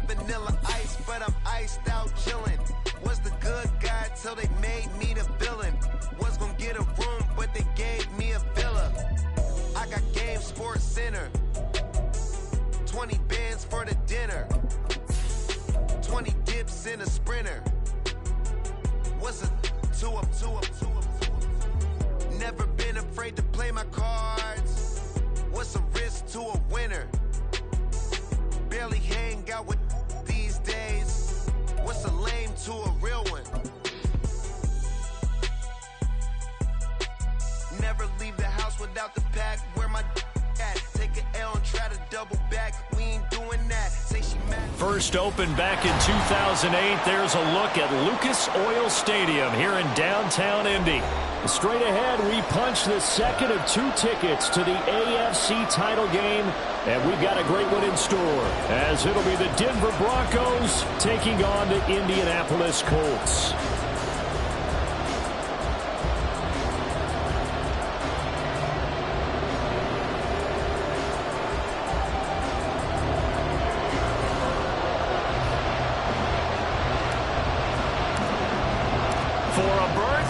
vanilla ice, but I'm iced out chillin'. Was the good guy till they made me the villain. Was gonna get a room, but they gave me a villa. I got Game Sports Center. 20 bands for the dinner. 20 dips in a sprinter. What's a two up? Never been afraid to play my cards. What's a risk to a winner? Barely hang out with these days. What's a lame to a real one? Never leave the house without the pack. Where my at? Take an L and try to double back. We ain't doing that. Say she mad. First opened back in 2008. There's a look at Lucas Oil Stadium here in downtown Indy. Straight ahead, we punch the second of 2 tickets to the AFC title game, and we've got a great one in store, as it'll be the Denver Broncos taking on the Indianapolis Colts.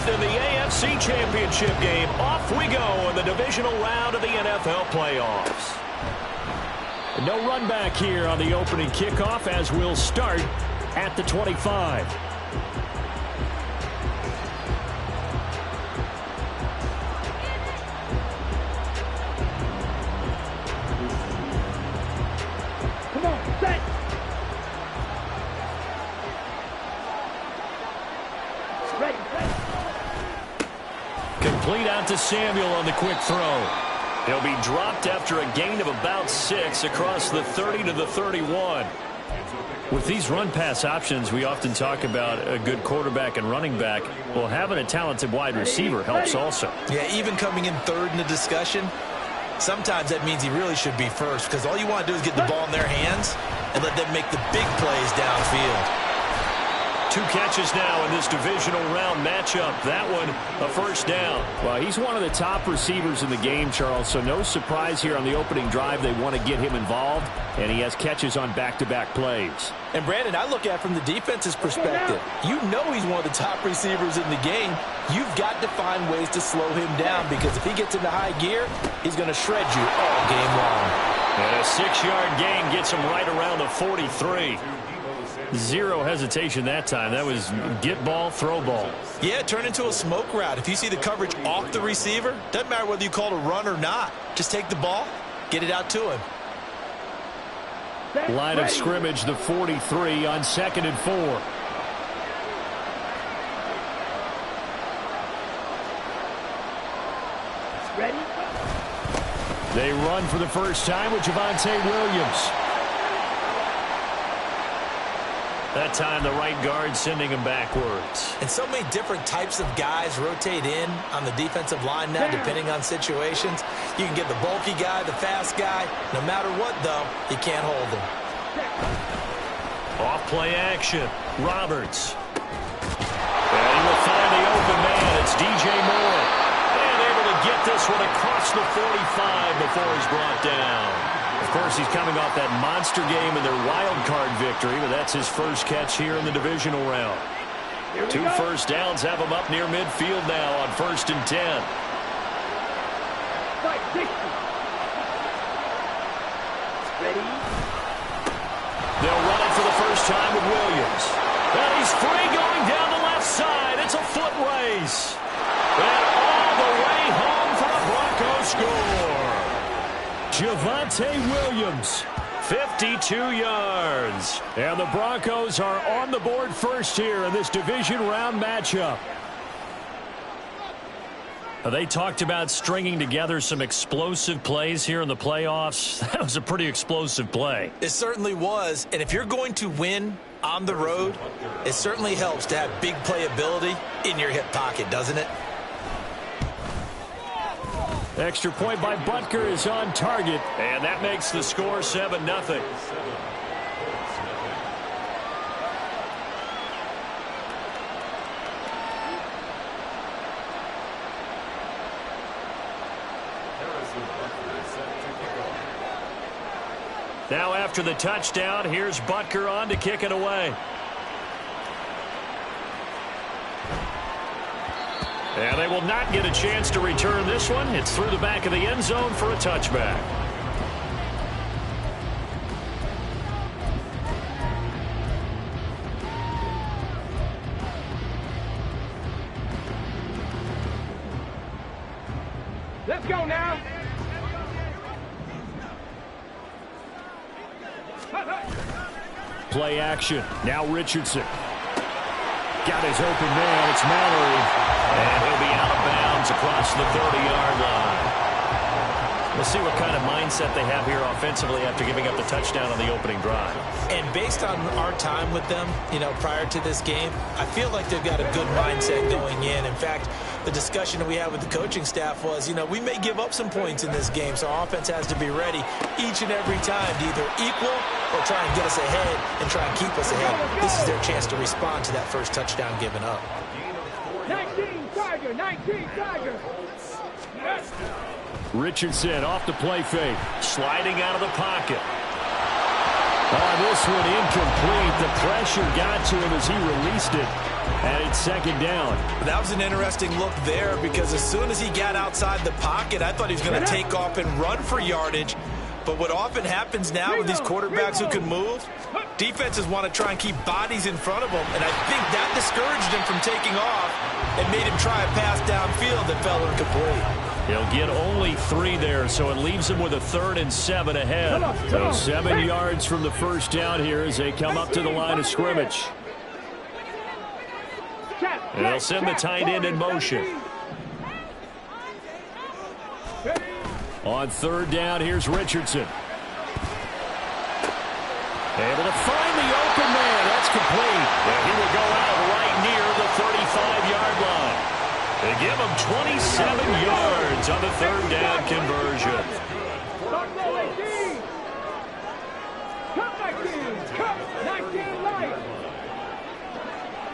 In the AFC Championship game, off we go in the divisional round of the NFL playoffs. No run back here on the opening kickoff as we'll start at the 25. Come on, set! Ready. Complete out to Samuel on the quick throw. He'll be dropped after a gain of about 6 across the 30 to the 31. With these run-pass options, we often talk about a good quarterback and running back. Well, having a talented wide receiver helps also. Yeah, even coming in third in the discussion, sometimes that means he really should be first, because all you want to do is get the ball in their hands and let them make the big plays downfield. 2 catches now in this divisional round matchup. That one, a first down. Well, he's one of the top receivers in the game, Charles, so no surprise here on the opening drive. They want to get him involved, and he has catches on back-to-back plays. And, Brandon, I look at it from the defense's perspective. You know he's one of the top receivers in the game. You've got to find ways to slow him down, because if he gets into high gear, he's going to shred you all game long. And a 6-yard gain gets him right around the 43. Zero hesitation that time. That was get ball, throw ball. Yeah, turn into a smoke route. If you see the coverage off the receiver, doesn't matter whether you call it a run or not. Just take the ball, get it out to him. Line of scrimmage, the 43 on 2nd and 4. Ready? They run for the first time with Javonte Williams. That time the right guard sending him backwards. And so many different types of guys rotate in on the defensive line now, depending on situations. You can get the bulky guy, the fast guy. No matter what, though, you can't hold them. Off play action. Roberts. And he will find the open man. It's DJ Moore. And able to get this one across the 45 before he's brought down. Of course, he's coming off that monster game in their wild card victory, but that's his first catch here in the divisional round. 2 first downs have him up near midfield now on 1st and 10. Ready? They'll run it for the first time with Williams. And he's free going down the left side. It's a foot race. And all the way home for a Broncos score. Javonte Williams, 52 yards. And the Broncos are on the board first here in this division round matchup. They talked about stringing together some explosive plays here in the playoffs. That was a pretty explosive play. It certainly was. And if you're going to win on the road, it certainly helps to have big playability in your hip pocket, doesn't it? Extra point by Butker is on target. And that makes the score 7-0. Now after the touchdown, here's Butker on to kick it away. And they will not get a chance to return this one. It's through the back of the end zone for a touchback. Let's go now. Play action. Now Richardson. Got his open man. It's Mallory. And he'll be out of bounds across the 30-yard line. We'll see what kind of mindset they have here offensively after giving up the touchdown on the opening drive. And based on our time with them, prior to this game, I feel like they've got a good mindset going in. In fact, the discussion that we had with the coaching staff was, we may give up some points in this game, so our offense has to be ready each and every time to either equal or try and get us ahead and try and keep us ahead. This is their chance to respond to that first touchdown given up. 19 Tiger, 19 Tiger. Yes. Richardson off the play fake. Sliding out of the pocket. Oh, this one incomplete. The pressure got to him as he released it. And it's second down. That was an interesting look there because as soon as he got outside the pocket, I thought he was going to take off and run for yardage. But what often happens now with these quarterbacks who can move, defenses want to try and keep bodies in front of them. And I think that discouraged him from taking off and made him try a pass downfield that fell incomplete. He'll get only 3 there, so it leaves him with a 3rd and 7 ahead. So 7 yards from the first down here as they come up to the line of scrimmage. And they'll send the tight end in motion. On 3rd down, here's Richardson. Able to find the open man. That's complete. And he will go out right near the 35-yard line. They give him 27 yards on the 3rd down conversion. Cut 19. Cut 19 light.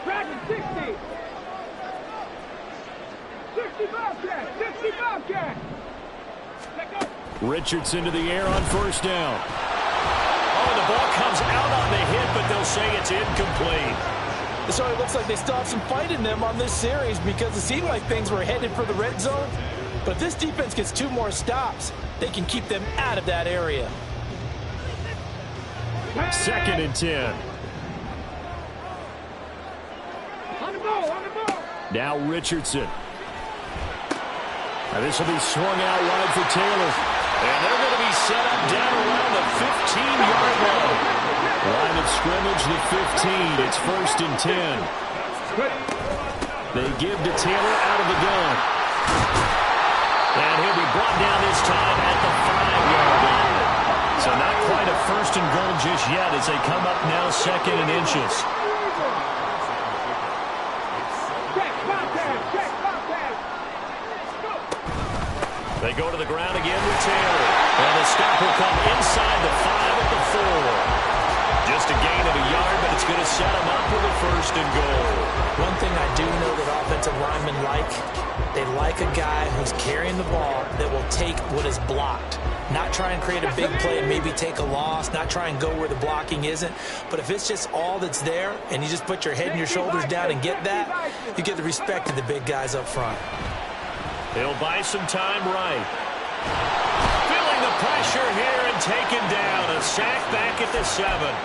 Dragon 60. 60 Bobcat. 60 Bobcat. Richardson to the air on 1st down. Oh, the ball comes out on the hit, but they'll say it's incomplete. So it looks like they still have some fight in them on this series because it seemed like things were headed for the red zone. But if this defense gets 2 more stops, they can keep them out of that area. 2nd and 10. On the ball, on the ball. Now Richardson. Now this will be swung out wide for Taylor. And they're going to be set up down around the 15-yard line. Line of scrimmage, the 15. It's 1st and 10. They give to Taylor out of the gun. And he'll be brought down this time at the 5-yard line. So not quite a 1st and goal just yet as they come up now 2nd and inches. They go to the ground again with Taylor. And the stop will come inside the 5 at the 4. Just a gain of a yard, but it's going to set them up with a 1st and goal. One thing I do know that offensive linemen they like a guy who's carrying the ball that will take what is blocked. Not try and create a big play and maybe take a loss, not try and go where the blocking isn't. But if it's just all that's there and you just put your head and your shoulders down and get that, you get the respect of the big guys up front. He'll buy some time right. Feeling the pressure here and taken down. A sack back at the 7.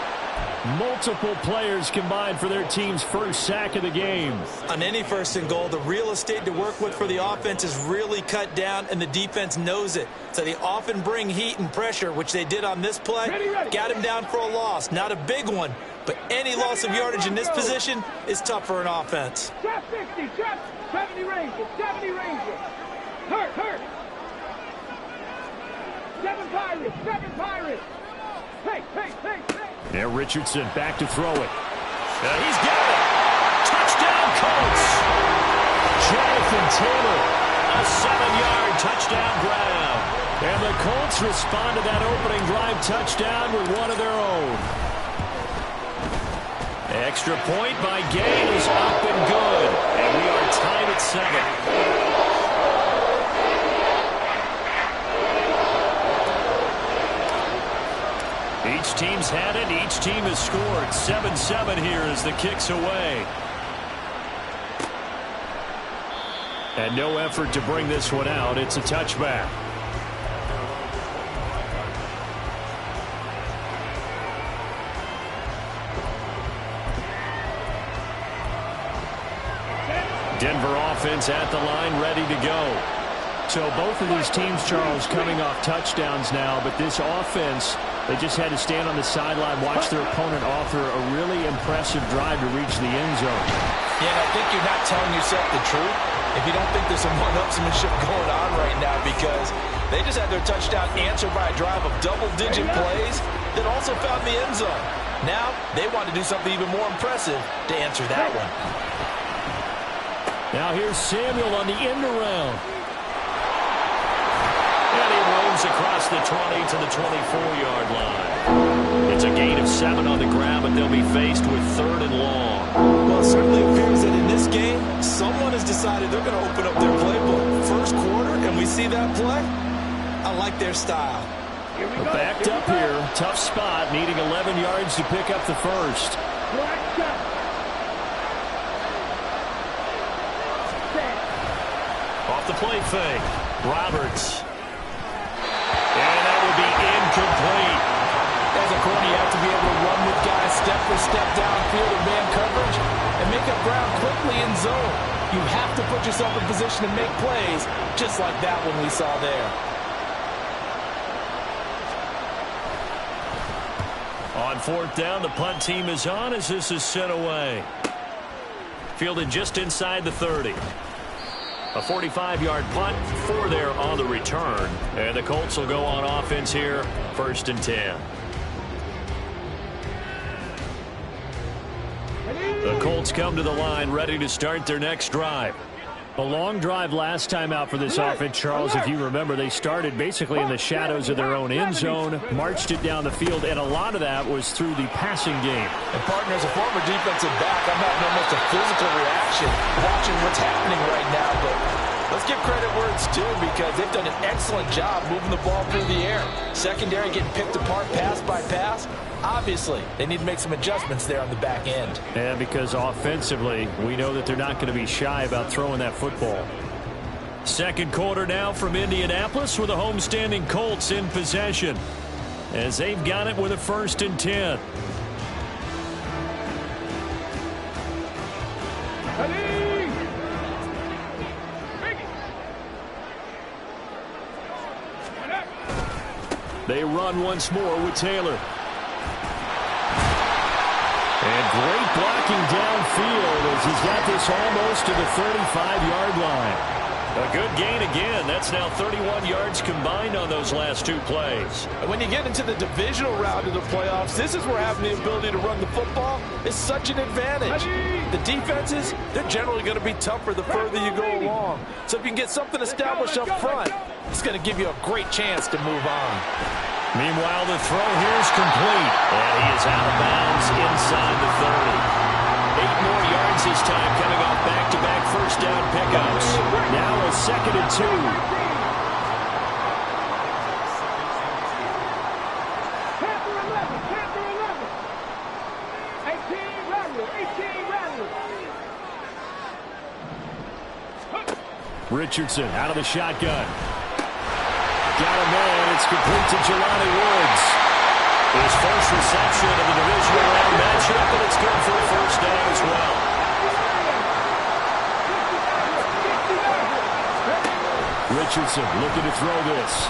Multiple players combined for their team's first sack of the game. On any 1st and goal, the real estate to work with for the offense is really cut down, and the defense knows it. So they often bring heat and pressure, which they did on this play. Got him doim for a loss. Not a big one, but any loss of yardage in this position is tough for an offense. Trap 60, trap 70 Rangers, 70 Rangers. Hurt. 7 Pirates, 7 Pirates. Hey. Now Richardson back to throw it. He's got it. Touchdown, Colts. Jonathan Taylor, a 7-yard touchdown grab. And the Colts respond to that opening drive touchdown with one of their own. Extra point by Gay is up and good. And we are tied at 7. teams had it. Each team has scored. 7-7 here as the kick's away. And no effort to bring this one out. It's a touchback. Denver offense at the line, ready to go. So both of these teams, Charles, coming off touchdowns now, but this offense, they just had to stand on the sideline, watch their opponent offer a really impressive drive to reach the end zone. Yeah, and I think you're not telling yourself the truth if you don't think there's some one-upsmanship going on right now, because they just had their touchdown answered by a drive of double-digit plays that also found the end zone. Now they want to do something even more impressive to answer that one. Now here's Samuel on the end around. And he roams across the 20 to the 24-yard line. It's a gain of 7 on the ground, but they'll be faced with 3rd and long. Well, it certainly appears that in this game, someone has decided they're going to open up their playbook. First quarter, and we see that play. I like their style. Backed up here, tough spot, needing 11 yards to pick up the first. Off the play fake, Roberts. And that will be incomplete. As a corner, you have to be able to run with guys step for step downfield in man coverage and make up ground quickly in zone. You have to put yourself in position to make plays, just like that one we saw there. On 4th down, the punt team is on as this is sent away. Fielded just inside the 30. A 45-yard punt, 4 there on the return. And the Colts will go on offense here, 1st and 10. The Colts come to the line, ready to start their next drive. A long drive last time out for this offense, Charles. If you remember, they started basically in the shadows of their own end zone, marched it down the field, and a lot of that was through the passing game. And, partner, as a former defensive back, I'm having almost a physical reaction watching what's happening right now. But let's give credit where it's due, because they've done an excellent job moving the ball through the air. Secondary getting picked apart pass by pass. Obviously, they need to make some adjustments there on the back end. And because offensively, we know that they're not going to be shy about throwing that football. Second quarter now from Indianapolis with the homestanding Colts in possession, as they've got it with a 1st and 10. They run once more with Taylor. And great blocking downfield as he's got this almost to the 35-yard line. A good gain again. That's now 31 yards combined on those last 2 plays. When you get into the divisional round of the playoffs, this is where having the ability to run the football is such an advantage. The defenses, they're generally going to be tougher the further you go along. So if you can get something established up front, it's going to give you a great chance to move on. Meanwhile, the throw here is complete. And he is out of bounds inside the 30. 8 more yards this time, coming off back-to-back first down pickups. Now a 2nd and 2. Richardson out of the shotgun. Got a man. It's complete to Jelani Woods. His first reception of the divisional round matchup, and it's good for a first down as well. Richardson looking to throw this.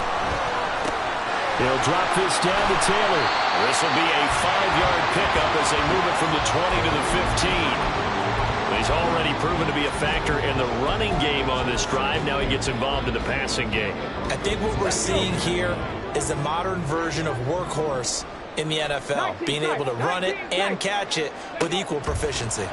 He'll drop this down to Taylor. This will be a 5-yard pickup as they move it from the 20 to the 15. He's already proven to be a factor in the running game on this drive. Now he gets involved in the passing game. I think what we're seeing here is a modern version of workhorse in the NFL, being able to run it and catch it with equal proficiency.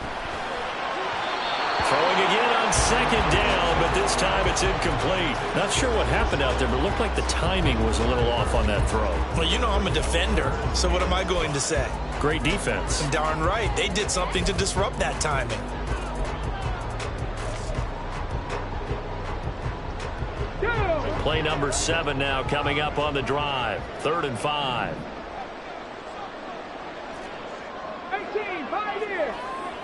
Throwing again on 2nd down, but this time it's incomplete. Not sure what happened out there, but it looked like the timing was a little off on that throw. Well, you know I'm a defender, so what am I going to say? Great defense. Darn right. They did something to disrupt that timing. Play number 7 now coming up on the drive. 3rd and 5. 18, Pioneer.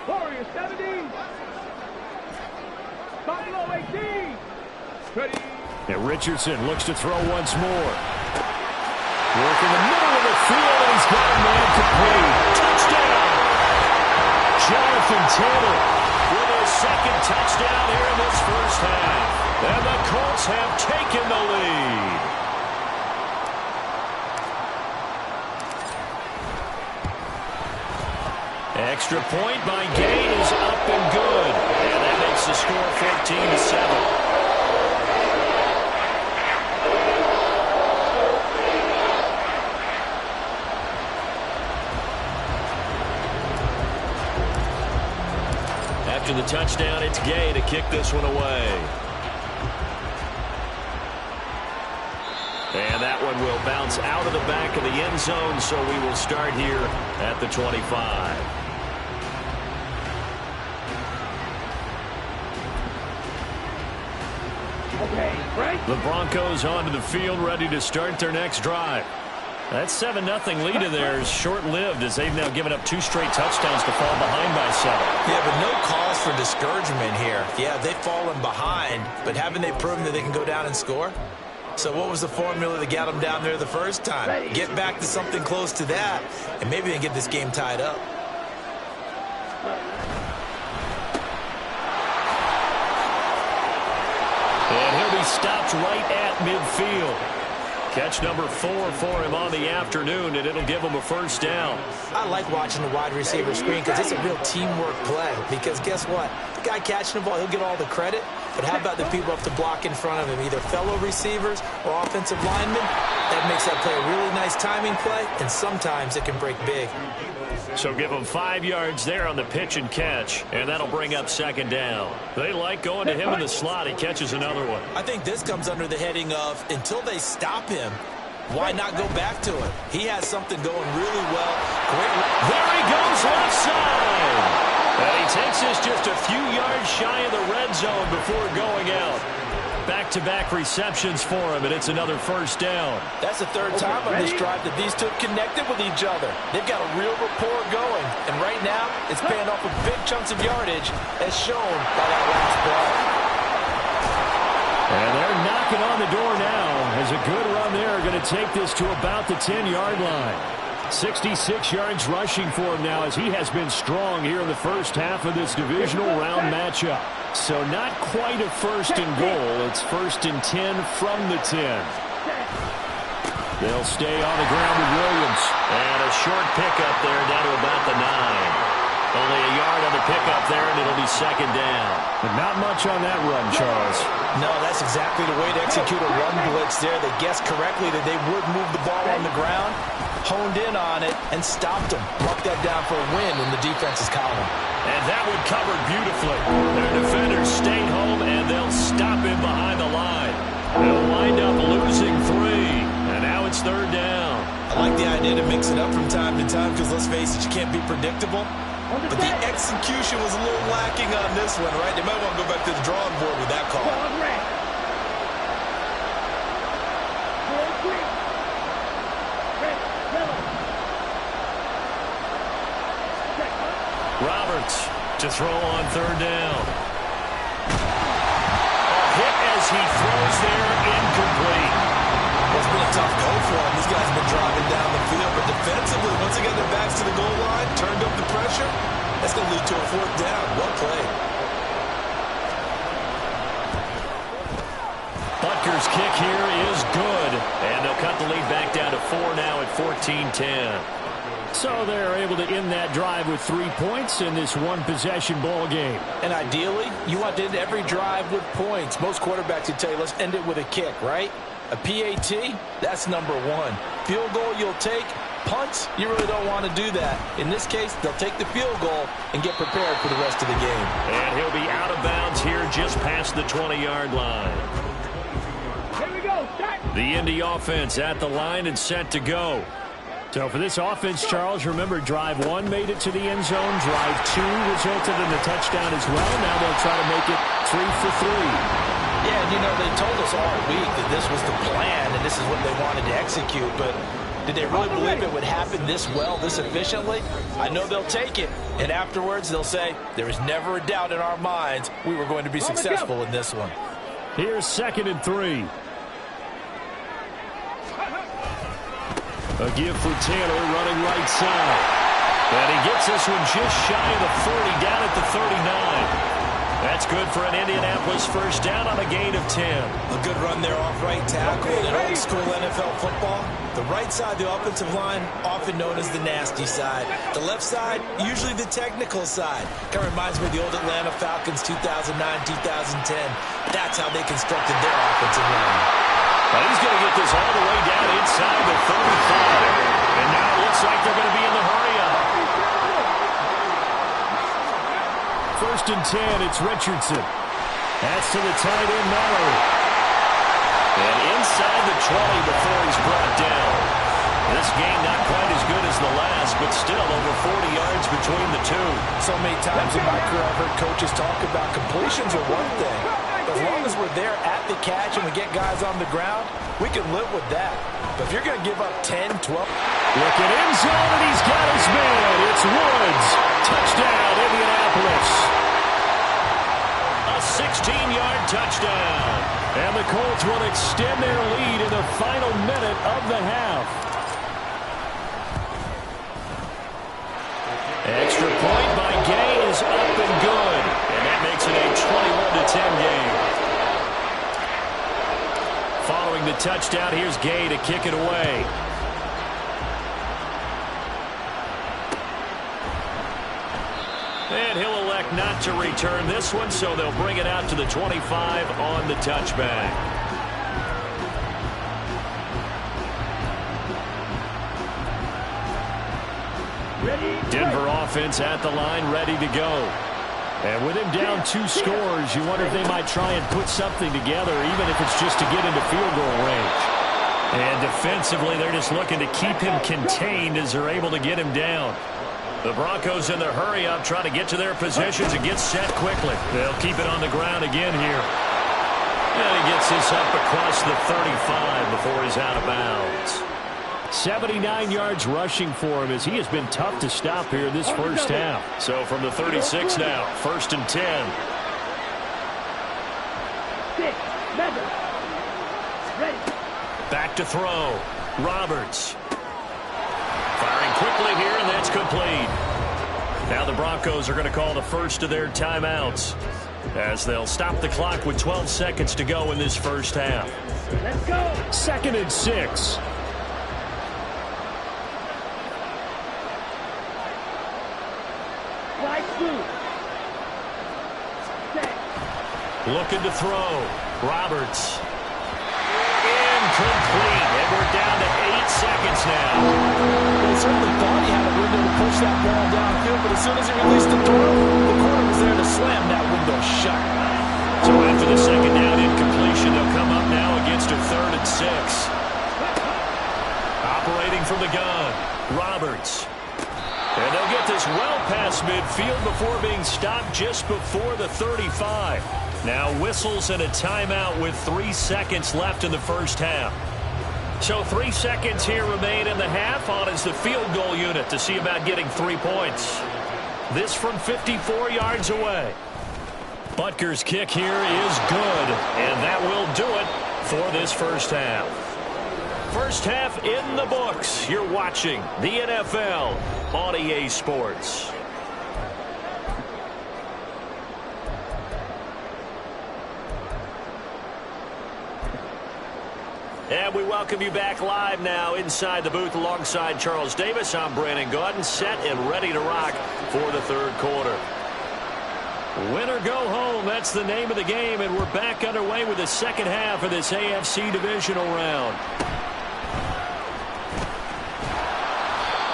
Warriors 17. Buffalo 18. Ready. And Richardson looks to throw once more. Work in the middle of the field, and he's got a man complete. Touchdown! Jonathan Taylor with his second touchdown here in this first half. And the Colts have taken the lead. Extra point by Gain is up and good. And that makes the score 14-7. After the touchdown, it's Gay to kick this one away. And that one will bounce out of the back of the end zone, so we will start here at the 25. Okay, right. The Broncos onto the field, ready to start their next drive. That 7-0 lead of theirs short-lived as they've now given up 2 straight touchdowns to fall behind by 7. Yeah, but no cause for discouragement here. Yeah, they've fallen behind, but haven't they proven that they can go down and score? So what was the formula that got them down there the first time? Get back to something close to that, and maybe they can get this game tied up. And he'll be stopped right at midfield. Catch number 4 for him on the afternoon, and it'll give him a first down. I like watching the wide receiver screen because it's a real teamwork play. Because guess what? The guy catching the ball, he'll get all the credit. But how about the people up to block in front of him, either fellow receivers or offensive linemen? That makes that play a really nice timing play, and sometimes it can break big. So give him 5 yards there on the pitch and catch, and that'll bring up second down. They like going to him in the slot. He catches another one. I think this comes under the heading of until they stop him, why not go back to it? He has something going really well. Great. There he goes left side. And he takes this just a few yards shy of the red zone before going out. Back-to-back receptions for him, and it's another first down. That's the third time on this drive that these two connected with each other. They've got a real rapport going, and right now it's paying off with big chunks of yardage as shown by that last play. And they're knocking on the door now as a good run there going to take this to about the 10-yard line. 66 yards rushing for him now as he has been strong here in the first half of this divisional round matchup. So not quite a first and goal. It's first and 10 from the 10. They'll stay on the ground with Williams. And a short pickup there down to about the 9. Only a yard on the pickup there, and it'll be second down. But not much on that run, Charles. No, that's exactly the way to execute a run blitz there. They guessed correctly that they would move the ball on the ground, honed in on it, and stopped them. Marked that down for a win in the defense's column. And that one covered beautifully. Their defenders stayed home, and they'll stop him behind the line. They'll wind up losing 3, and now it's third down. I like the idea to mix it up from time to time because, let's face it, you can't be predictable. But the execution was a little lacking on this one, right? They might want to go back to the drawing board with that call. Roberts to throw on third down. A hit as he throws there, incomplete. It's been a tough go for him. These guys have been driving down the field, but defensively, once they got their backs to the goal line, turned up the pressure, that's going to lead to a fourth down. Well played. Butker's kick here is good, and they'll cut the lead back down to 4 now at 14-10. So they're able to end that drive with 3 points in this one-possession ball game. And ideally, you want to end every drive with points. Most quarterbacks would tell you, let's end it with a kick, right? A PAT, that's number 1. Field goal you'll take. Punts, you really don't want to do that. In this case, they'll take the field goal and get prepared for the rest of the game. And he'll be out of bounds here just past the 20-yard line. Here we go. Start. The Indy offense at the line and set to go. So for this offense, Charles, remember drive 1 made it to the end zone. Drive 2 resulted in a touchdown as well. Now they'll try to make it 3 for 3. Yeah, and you know, they told us all week that this was the plan and this is what they wanted to execute, but Did they really believe it would happen this well, this efficiently? I know they'll take it, and afterwards they'll say, there was never a doubt in our minds we were going to be successful in this one. Here's 2nd and 3. A give for Taylor running right side. And he gets this one just shy of the 40, down at the 39. That's good for an Indianapolis first down on a gain of 10. A good run there off right tackle. In old school NFL football, the right side of the offensive line, often known as the nasty side. The left side, usually the technical side. Kind of reminds me of the old Atlanta Falcons 2009-2010. That's how they constructed their offensive line. Well, he's going to get this all the way down inside the 35. And now it looks like they're going to be in the hurry-up. 1st and 10, it's Richardson. That's to the tight end, Mallory. And inside the 20 before he's brought down. This game not quite as good as the last, but still over 40 yards between the two. So many times in my career I've heard coaches talk about completions are one thing. But as long as we're there at the catch and we get guys on the ground, we can live with that. But if you're going to give up 10, 12... Look at end zone, and he's got his man. It's Woods. Touchdown, Indianapolis. A 16-yard touchdown. And the Colts will extend their lead in the final minute of the half. Extra point by Gay is up and good. And that makes it a 21-10 game. Following the touchdown, here's Gay to kick it away. And he'll elect not to return this one, so they'll bring it out to the 25 on the touchback. Denver offense at the line, ready to go. And with him down 2 scores, you wonder if they might try and put something together, even if it's just to get into field goal range. And defensively, they're just looking to keep him contained as they're able to get him down. The Broncos in their hurry-up trying to get to their positions and get set quickly. They'll keep it on the ground again here. And he gets this up across the 35 before he's out of bounds. 79 yards rushing for him as he has been tough to stop here this first half. So from the 36 now, 1st and 10. 6, 7, ready. Back to throw. Roberts. Firing quickly here, and that's complete. Now the Broncos are going to call the first of their timeouts as they'll stop the clock with 12 seconds to go in this first half. Let's go. 2nd and 6. Slide through. Set. Looking to throw. Roberts. Incomplete. And we're down to 8 seconds now. He certainly thought he had a window to push that ball downfield, but as soon as he released the throw, the corner was there to slam that window shut. So after the second down incompletion, they'll come up now against a 3rd and 6. Operating from the gun, Roberts. And they'll get this well past midfield before being stopped just before the 35. Now whistles and a timeout with 3 seconds left in the first half. So 3 seconds here remain in the half. On is the field goal unit to see about getting 3 points. This from 54 yards away. Butker's kick here is good, and that will do it for this first half. First half in the books. You're watching the NFL on EA Sports. And we welcome you back live now inside the booth alongside Charles Davis. I'm Brandon Gaudin, set and ready to rock for the 3rd quarter. Win or go home, that's the name of the game, and we're back underway with the second half of this AFC divisional round.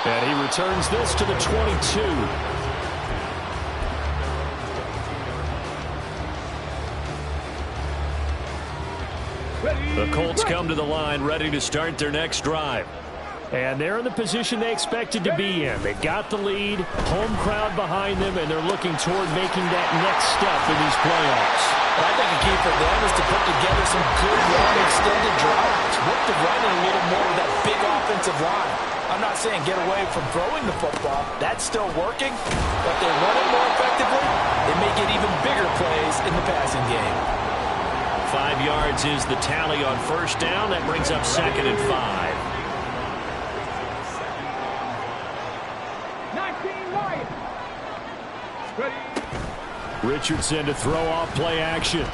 And he returns this to the 22. The Colts come to the line ready to start their next drive. And they're in the position they expected to be in. They got the lead, home crowd behind them, and they're looking toward making that next step in these playoffs. I think the key for them is to put together some good, long, extended drives. Work the running a little more with that big offensive line. I'm not saying get away from throwing the football. That's still working. But they run it more effectively, they may get even bigger plays in the passing game. 5 yards is the tally on first down. That brings up 2nd and 5. 19 Lions. Ready. Richardson to throw off play action.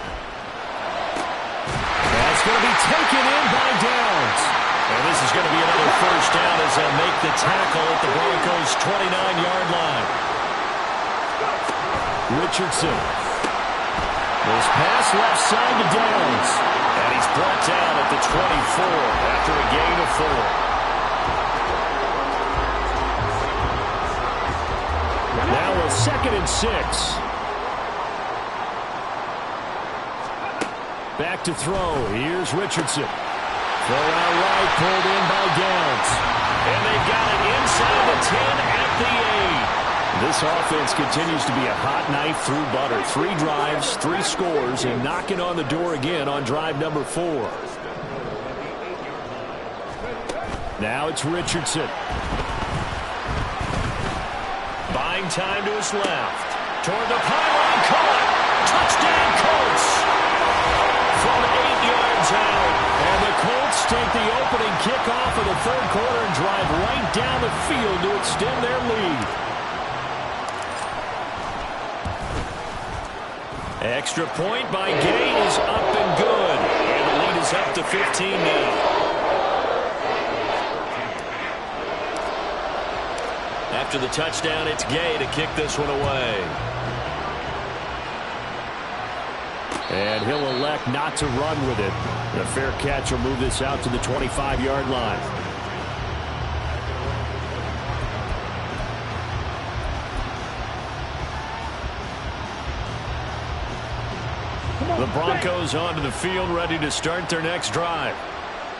That's going to be taken in by Downs. And this is going to be another first down as they'll make the tackle at the Broncos' 29-yard line. Richardson. This pass left side to Downs. And he's brought down at the 24 after a gain of 4. Now a 2nd and 6. Back to throw. Here's Richardson. Throw out right, pulled in by Downs. And they've got it inside the 10 at the 8. This offense continues to be a hot knife through butter. 3 drives, 3 scores, and knocking on the door again on drive number 4. Now it's Richardson. Buying time to his left. Toward the pylon, caught. Touchdown, Colts. From 8 yards out. And the Colts take the opening kickoff of the 3rd quarter and drive right down the field to extend their lead. Extra point by Gay is up and good. And the lead is up to 15 now. After the touchdown, it's Gay to kick this one away. And he'll elect not to run with it. The fair catch will move this out to the 25-yard line. The Broncos onto the field, ready to start their next drive.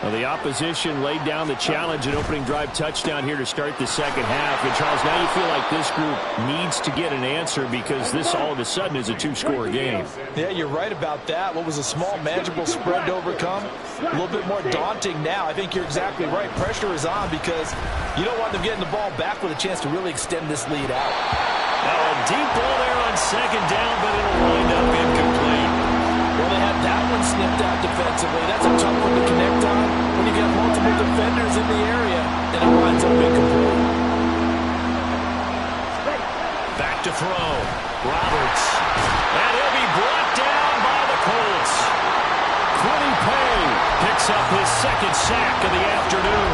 Well, the opposition laid down the challenge, an opening drive touchdown here to start the second half. And, Charles, now you feel like this group needs to get an answer because this all of a sudden is a 2-score game. Yeah, you're right about that. What was a small, manageable spread to overcome, a little bit more daunting now. I think you're exactly right. Pressure is on because you don't want them getting the ball back with a chance to really extend this lead out. Now a deep ball there on 2nd down, but it'll wind up incomplete. Well, they had that one snipped out defensively. That's a tough one to connect on when you get multiple defenders in the area, and it winds up incomplete. Back to throw. Roberts. And he'll be brought down by the Colts. Quiddy Pay picks up his 2nd sack of the afternoon.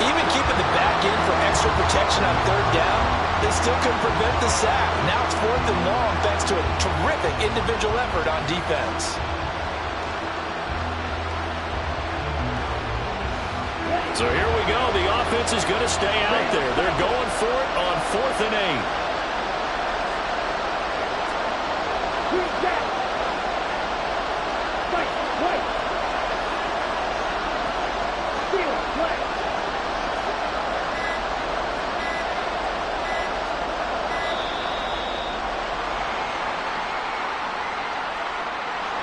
Even keeping the back in for extra protection on 3rd down, they still couldn't prevent the sack. Now it's 4th and long thanks to a terrific individual effort on defense. So here we go. The offense is going to stay out there. They're going for it on 4th and 8.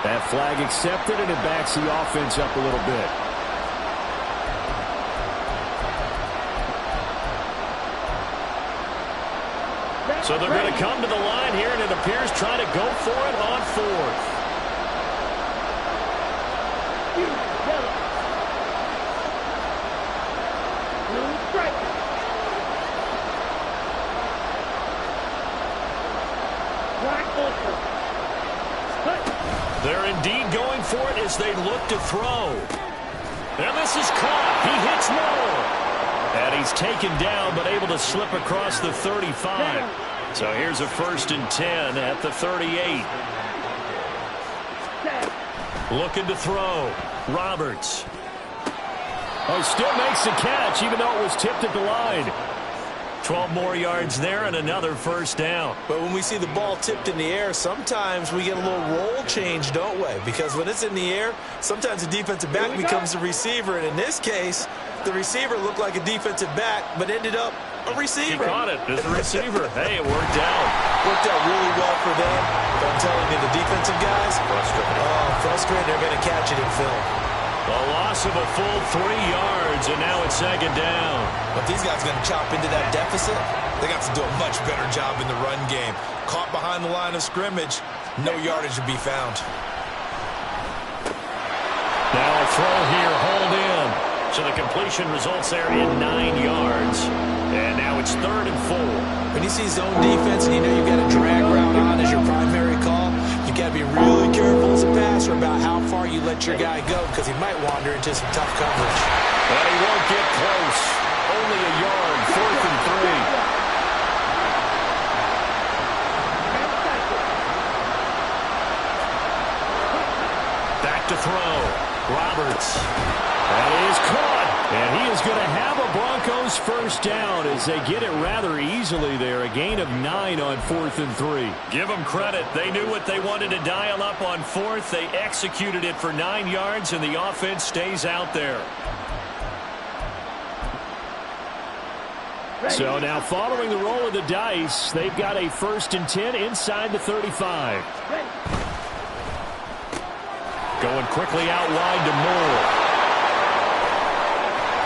That flag accepted, and it backs the offense up a little bit. So they're going to come to the line here, and it appears trying to go for it on 4th. They're indeed going for it as they look to throw. And this is caught. He hits Moore. And he's taken down, but able to slip across the 35. So here's a 1st and 10 at the 38. Looking to throw. Roberts. Oh, he still makes the catch, even though it was tipped at the line. 12 more yards there and another 1st down. But when we see the ball tipped in the air, sometimes we get a little roll change, don't we? Because when it's in the air, sometimes the defensive back becomes the receiver. And in this case, The receiver looked like a defensive back, but ended up a receiver. He caught it as a receiver. Hey, it worked out. Worked out really well for them. But I'm telling you, the defensive guys, frustrated. They're going to catch it in film. A loss of a full 3 yards, and now it's second down. But these guys are going to chop into that deficit. They got to do a much better job in the run game. Caught behind the line of scrimmage, no yardage to be found. Now a throw here, hold in. So the completion results there in 9 yards. And now it's 3rd and 4. When you see zone defense and you know you've got a drag route on as your primary call, you've got to be really careful as a passer about how far you let your guy go because he might wander into some tough coverage. But he won't get close. Only a yard, 4th and 3. To throw. Roberts. That is caught. And he is going to have a Broncos first down as they get it rather easily there. A gain of 9 on 4th and 3. Give them credit. They knew what they wanted to dial up on 4th. They executed it for 9 yards, and the offense stays out there. So now following the roll of the dice, they've got a 1st and 10 inside the 35. Going quickly out wide to Moore.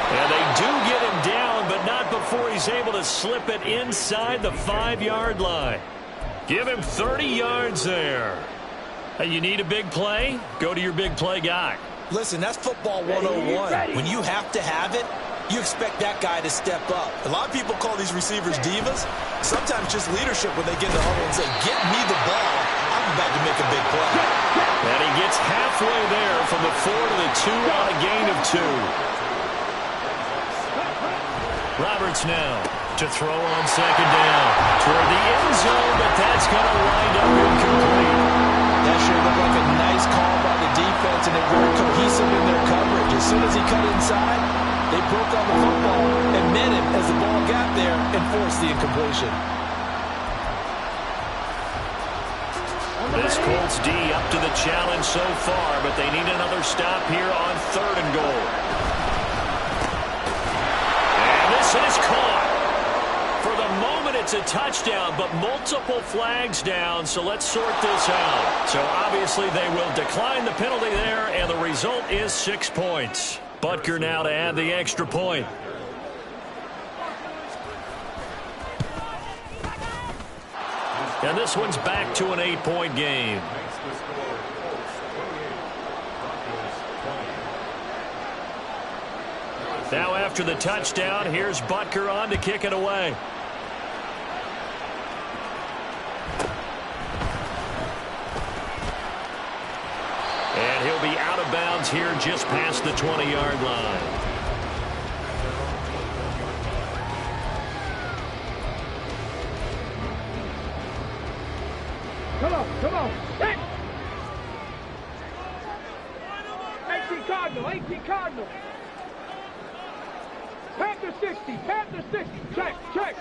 And they do get him down, but not before he's able to slip it inside the 5-yard line. Give him 30 yards there. Hey, you need a big play? Go to your big play guy. Listen, that's football 101. When you have to have it, you expect that guy to step up. A lot of people call these receivers divas. Sometimes just leadership when they get in the huddle and say, get me the ball. I'm about to make a big play. And he gets halfway there from the 4 to the 2 on a gain of 2. Roberts now to throw on second down. Toward the end zone, but that's going to wind up incomplete. That sure looked like a nice call by the defense, and they're very cohesive in their coverage. As soon as he cut inside, they broke on the football and met him as the ball got there and forced the incompletion. This Colts D up to the challenge so far, but they need another stop here on 3rd and goal. And this is caught. For the moment, it's a touchdown, but multiple flags down, so let's sort this out. So obviously they will decline the penalty there, and the result is 6 points. Butker now to add the extra point. And this one's back to an 8-point game. Now after the touchdown, here's Butker on to kick it away. And he'll be out of bounds here just past the 20-yard line. Come on. Hey! 18 Cardinal. Panther 60. Check.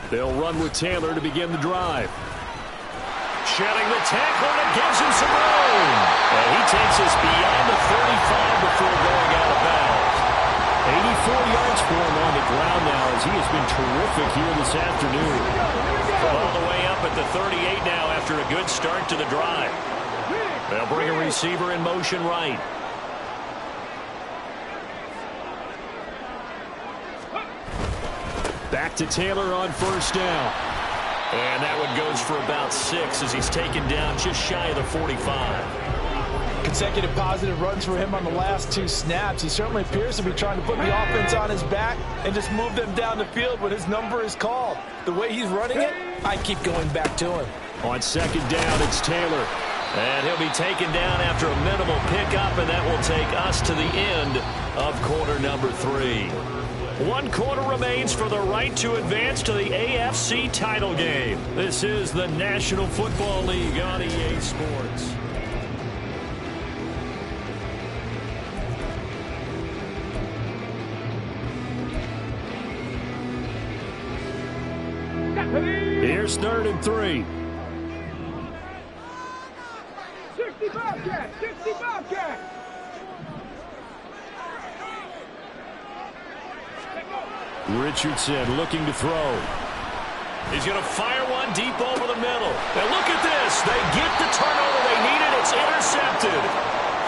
They'll run with Taylor to begin the drive. Shedding the tackle, and it gives him some room. And he takes us beyond the 35 before going out of bounds. 84 yards for him on the ground now as he has been terrific here this afternoon. All the way up at the 38 now after a good start to the drive. They'll bring a receiver in motion right. Back to Taylor on 1st down. And that one goes for about 6 as he's taken down just shy of the 45. Consecutive positive runs for him on the last 2 snaps. He certainly appears to be trying to put the offense on his back and just move them down the field when his number is called. The way he's running it, I keep going back to him. On 2nd down, it's Taylor. And he'll be taken down after a minimal pickup, and that will take us to the end of quarter number 3. 1 quarter remains for the right to advance to the AFC title game. This is the National Football League on EA Sports. Here's 3rd and 3. 60 Bobcat. Richardson looking to throw. He's going to fire one deep over the middle. And look at this. They get the turnover they needed. It's intercepted.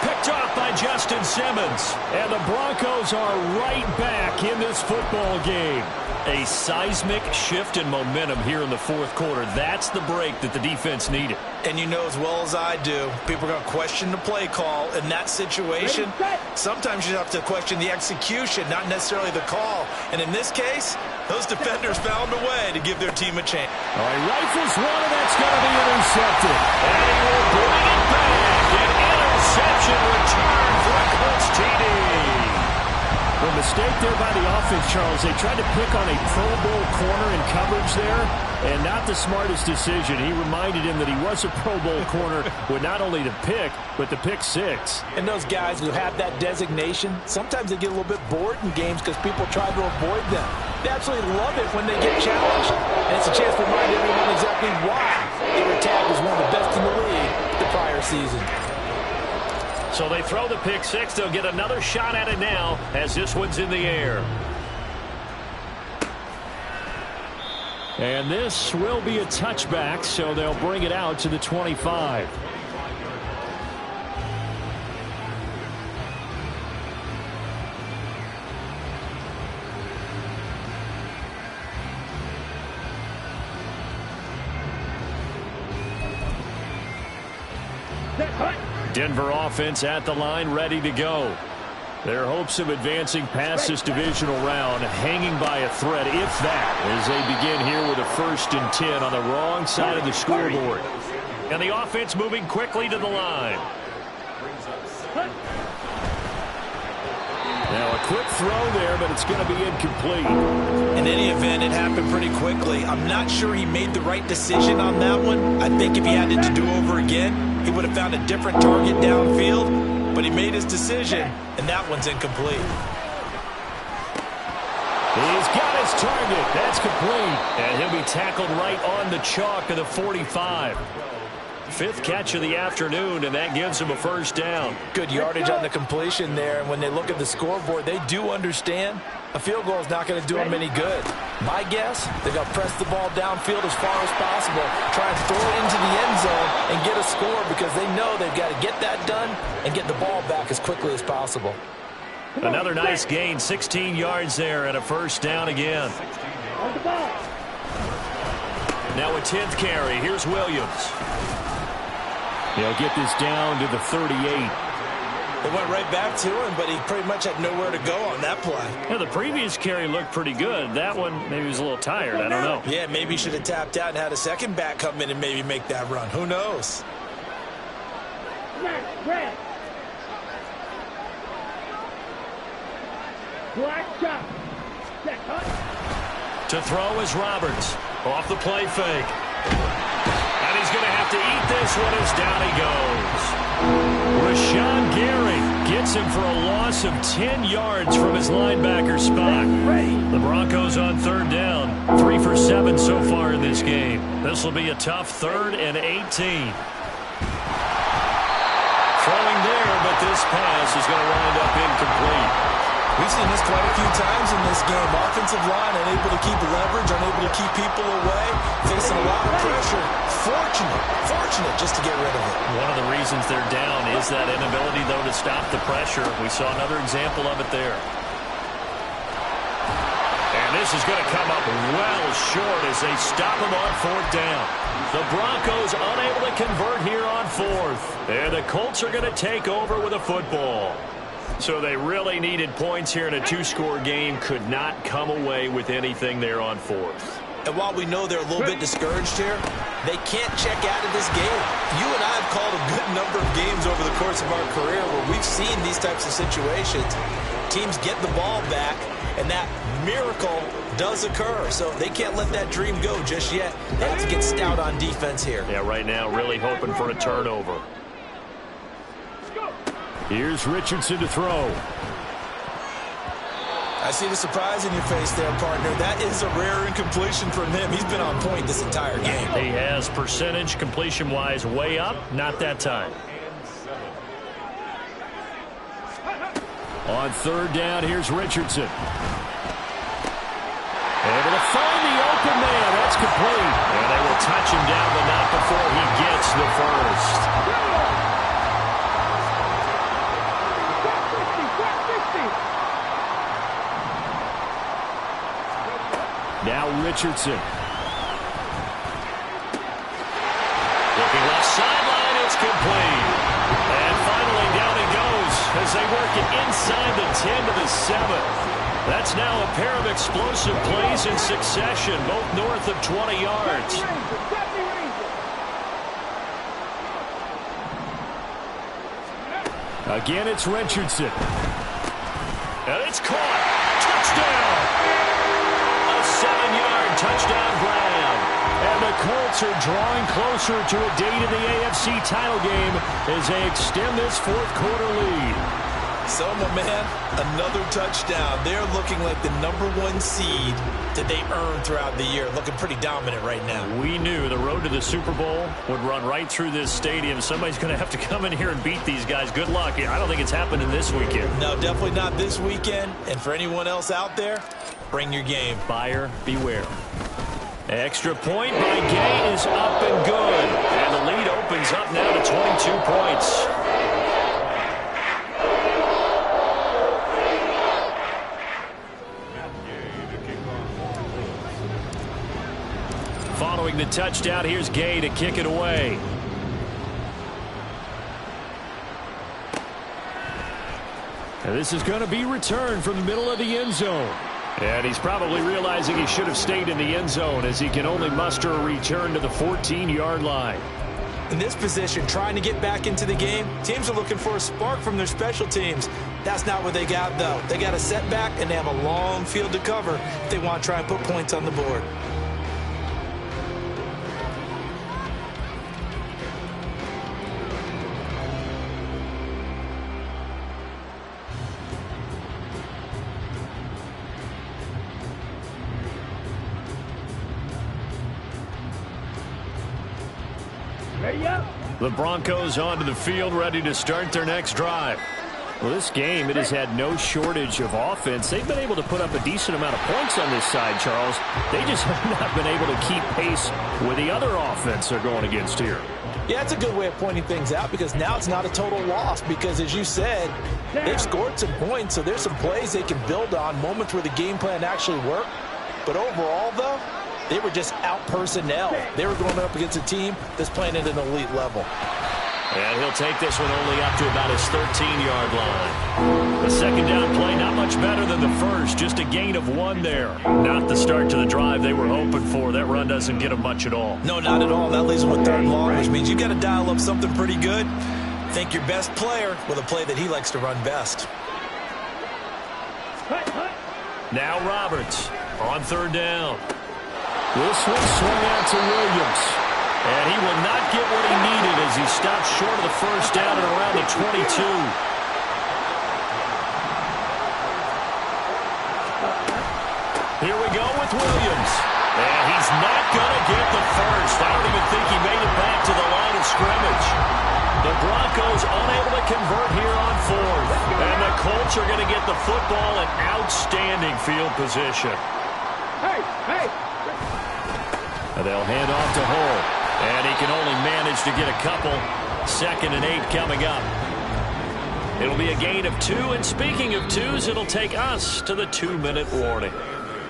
Picked off by Justin Simmons. And the Broncos are right back in this football game. A seismic shift in momentum here in the fourth quarter. That's the break that the defense needed. And you know as well as I do, people are going to question the play call in that situation. Sometimes you have to question the execution, not necessarily the call. And in this case, those defenders found a way to give their team a chance. All right, rifles one, and that's going to be intercepted. And he will bring it back. An interception return for a Colts TD. The mistake there by the offense, Charles. They tried to pick on a Pro Bowl corner in coverage there, and not the smartest decision. He reminded him that he was a Pro Bowl corner with not only the pick, but the pick six. And those guys who have that designation, sometimes they get a little bit bored in games because people try to avoid them. They absolutely love it when they get challenged, and it's a chance to remind everyone exactly why they were tagged as one of the best in the league the prior season. So they throw the pick six. They'll get another shot at it now as this one's in the air. And this will be a touchback, so they'll bring it out to the 25. Denver offense at the line, ready to go. Their hopes of advancing past this divisional round hanging by a thread, if that, as they begin here with a 1st and 10 on the wrong side of the scoreboard. And the offense moving quickly to the line. Now a quick throw there, but it's going to be incomplete. In any event, it happened pretty quickly. I'm not sure he made the right decision on that one. I think if he had it to do over again, he would have found a different target downfield. But he made his decision, and that one's incomplete. He's got his target. That's complete. And he'll be tackled right on the chalk of the 45. 5th catch of the afternoon, and that gives him a 1st down. Good yardage on the completion there, and when they look at the scoreboard, they do understand a field goal is not going to do them any good. My guess, they're going to press the ball downfield as far as possible, try and throw it into the end zone and get a score because they know they've got to get that done and get the ball back as quickly as possible. Another nice gain, 16 yards there, and a 1st down again. Now a 10th carry. Here's Williams. They'll get this down to the 38. They went right back to him, but he pretty much had nowhere to go on that play. Yeah, the previous carry looked pretty good. That one, maybe he was a little tired. I don't know. Yeah, maybe he should have tapped out and had a second back come in and maybe make that run. Who knows? To throw is Roberts. Off the play fake. And he's going to have to eat this one as down he goes. Rashawn Gary gets him for a loss of 10 yards from his linebacker spot. The Broncos on 3rd down. 3 for 7 so far in this game. This will be a tough 3rd and 18. Throwing there, but this pass is going to wind up incomplete. We've seen this quite a few times in this game. Offensive line unable to keep leverage, unable to keep people away, facing a lot of pressure. Fortunate just to get rid of it. One of the reasons they're down is that inability, though, to stop the pressure. We saw another example of it there. And this is going to come up well short as they stop him on 4th down. The Broncos unable to convert here on 4th. And the Colts are going to take over with a football. So they really needed points here in a 2-score game. Could not come away with anything there on 4th. And while we know they're a little bit discouraged here, they can't check out of this game. You and I have called a good number of games over the course of our career where we've seen these types of situations. Teams get the ball back, and that miracle does occur. So they can't let that dream go just yet. They have to get stout on defense here. Yeah, right now really hoping for a turnover. Here's Richardson to throw. I see the surprise in your face there, partner. That is a rare incompletion from him. He's been on point this entire game. He has percentage completion-wise way up. Not that time. On 3rd down, here's Richardson. find the open man. That's complete. And they will touch him down, but not before he gets the first. Now Richardson. Looking left sideline, it's complete. And finally down he goes as they work it inside the 10 to the 7. That's now a pair of explosive plays in succession, both north of 20 yards. Again, it's Richardson. And it's caught. Touchdown! A 7-yard touchdown grab. And the Colts are drawing closer to a date in the AFC title game as they extend this fourth quarter lead. So, my man, another touchdown. They're looking like the #1 seed that they earned throughout the year. Looking pretty dominant right now. We knew the road to the Super Bowl would run right through this stadium. Somebody's going to have to come in here and beat these guys. Good luck. I don't think it's happening this weekend. No, definitely not this weekend. And for anyone else out there, bring your game. Buyer beware. Extra point by Gay is up and good. And the lead opens up now to 22 points. Following the touchdown, here's Gay to kick it away. And this is going to be returned from the middle of the end zone. And he's probably realizing he should have stayed in the end zone as he can only muster a return to the 14-yard line. In this position, trying to get back into the game, teams are looking for a spark from their special teams. That's not what they got, though. They got a setback, and they have a long field to cover if they want to try and put points on the board. The Broncos onto the field, ready to start their next drive. Well, this game, it has had no shortage of offense. They've been able to put up a decent amount of points on this side, Charles. They just have not been able to keep pace with the other offense they're going against here. Yeah, it's a good way of pointing things out because now it's not a total loss because, as you said, they've scored some points, so there's some plays they can build on, moments where the game plan actually worked. But overall, though, they were just out-personnel. They were going up against a team that's playing at an elite level. And he'll take this one only up to about his 13-yard line. The second down play, not much better than the first, just a gain of 1 there. Not the start to the drive they were hoping for. That run doesn't get them much at all. No, not at all. That leaves them with 3rd and long, which means you've got to dial up something pretty good. Think your best player with a play that he likes to run best. Now Roberts on 3rd down. This one swung out to Williams. And he will not get what he needed as he stops short of the first down at around the 22. Here we go with Williams. And he's not going to get the first. I don't even think he made it back to the line of scrimmage. The Broncos unable to convert here on 4th. And the Colts are going to get the football in outstanding field position. And they'll hand off to Hull. And he can only manage to get a couple. 2nd and 8 coming up. It'll be a gain of 2. And speaking of 2s, it'll take us to the 2-minute warning.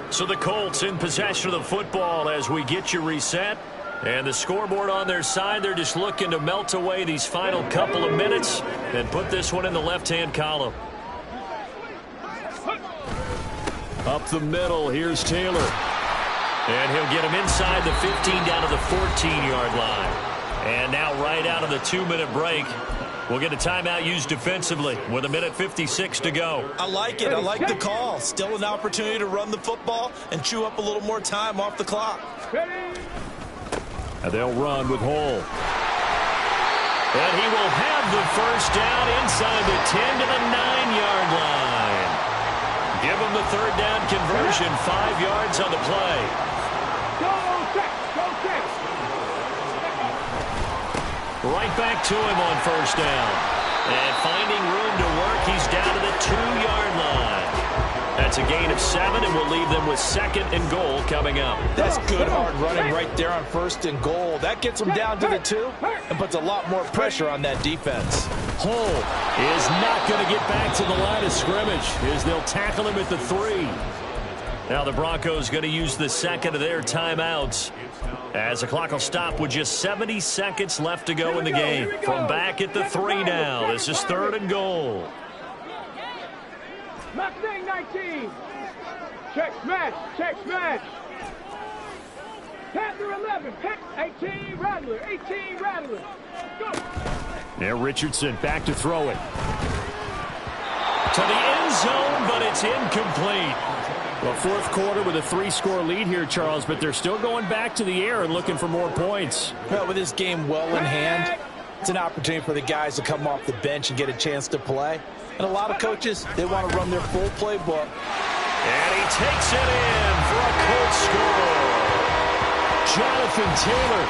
So the Colts in possession of the football as we get you reset. And the scoreboard on their side, they're just looking to melt away these final couple of minutes and put this one in the left-hand column. Up the middle, here's Taylor. And he'll get him inside the 15 down to the 14-yard line. And now right out of the 2-minute break, we'll get a timeout used defensively with 1:56 to go. I like it. I like the call. Still an opportunity to run the football and chew up a little more time off the clock. And they'll run with Hull. And he will have the first down inside the 10 to the 9-yard line. Give him the 3rd down conversion, 5 yards on the play. Right back to him on 1st down. And finding room to work, he's down to the 2-yard line. That's a gain of 7, and we'll leave them with 2nd and goal coming up. That's good hard running right there on 1st and goal. That gets them down to the 2 and puts a lot more pressure on that defense. Hull is not going to get back to the line of scrimmage as they'll tackle him at the 3. Now the Broncos going to use the 2nd of their timeouts as the clock will stop with just 70 seconds left to go in the game. From back at the 3 now. This is 3rd and goal. Mustang 19. Check smash. Check smash. Panther 11. Pick 18 Rattler. 18 Rattler. Go. There Richardson back to throw it. To the end zone, but it's incomplete. Well, 4th quarter with a 3-score lead here, Charles, but they're still going back to the air and looking for more points. Well, with this game well in hand, it's an opportunity for the guys to come off the bench and get a chance to play. And a lot of coaches, they want to run their full playbook. And he takes it in for a Colts score. Jonathan Taylor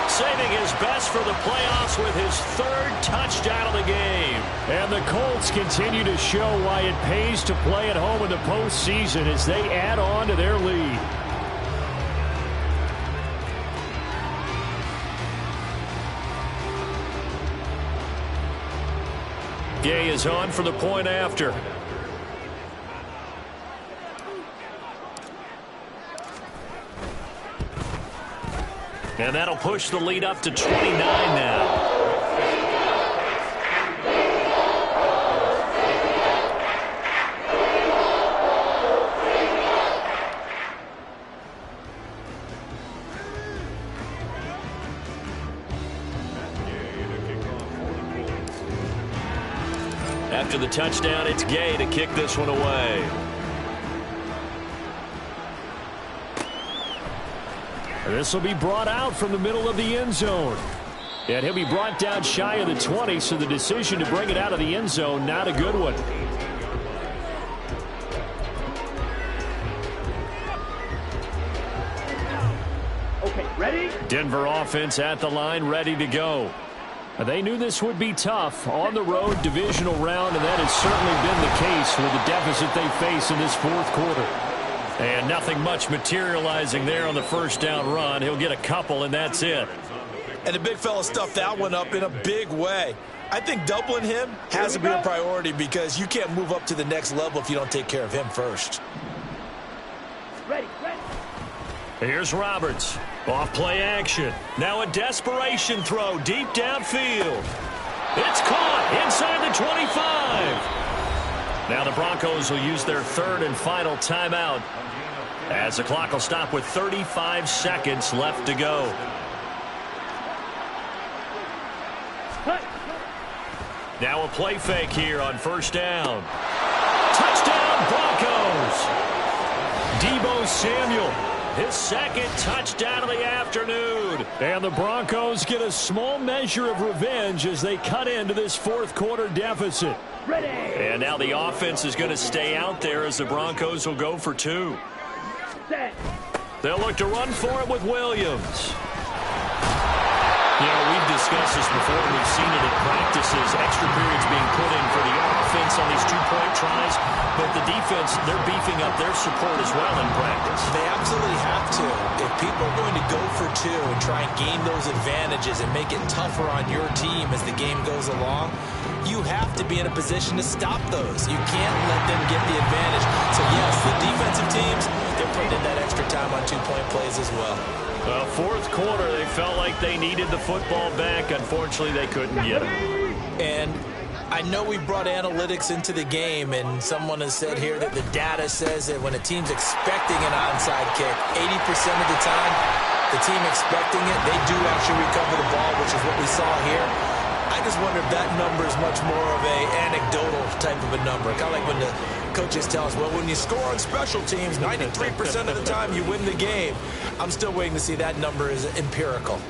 saving his best for the playoffs with his 3rd touchdown of the game. And the Colts continue to show why it pays to play at home in the postseason as they add on to their lead. Gay is on for the point after. And that'll push the lead up to 29 now. After the touchdown, it's Gay to kick this one away. This will be brought out from the middle of the end zone. And he'll be brought down shy of the 20, so the decision to bring it out of the end zone, not a good one. Okay, ready? Denver offense at the line, ready to go. They knew this would be tough on the road, divisional round, and that has certainly been the case with the deficit they face in this 4th quarter. And nothing much materializing there on the 1st down run. He'll get a couple, and that's it. And the big fella stuffed that one up in a big way. I think doubling him has to be a priority because you can't move up to the next level if you don't take care of him first. Ready, ready. Here's Roberts. Off play action. Now a desperation throw deep downfield. It's caught inside the 25. Now the Broncos will use their 3rd and final timeout as the clock will stop with 35 seconds left to go. Now a play fake here on 1st down. Touchdown Broncos. Deebo Samuel, his 2nd touchdown of the afternoon. And the Broncos get a small measure of revenge as they cut into this 4th quarter deficit. Ready. And now the offense is going to stay out there as the Broncos will go for 2. Set. They'll look to run for it with Williams. You know, we've discussed this before. We've seen it in practices, extra periods being put in for the offense on these 2-point tries. But the defense, they're beefing up their support as well in practice. They absolutely have to. If people are going to go for 2 and try and gain those advantages and make it tougher on your team as the game goes along, you have to be in a position to stop those. You can't let them get the advantage. So, yes, the defensive teams, they're putting in that extra time on 2-point plays as well. Well, 4th quarter, they felt like they needed the football back. Unfortunately, they couldn't get it. And I know we brought analytics into the game, and someone has said here that the data says that when a team's expecting an onside kick, 80% of the time, the team expecting it, they do actually recover the ball, which is what we saw here. I just wonder if that number is much more of a anecdotal type of a number. Kind of like when the coaches tell us, well, when you score on special teams, 93% of the time you win the game. I'm still waiting to see that number is empirical.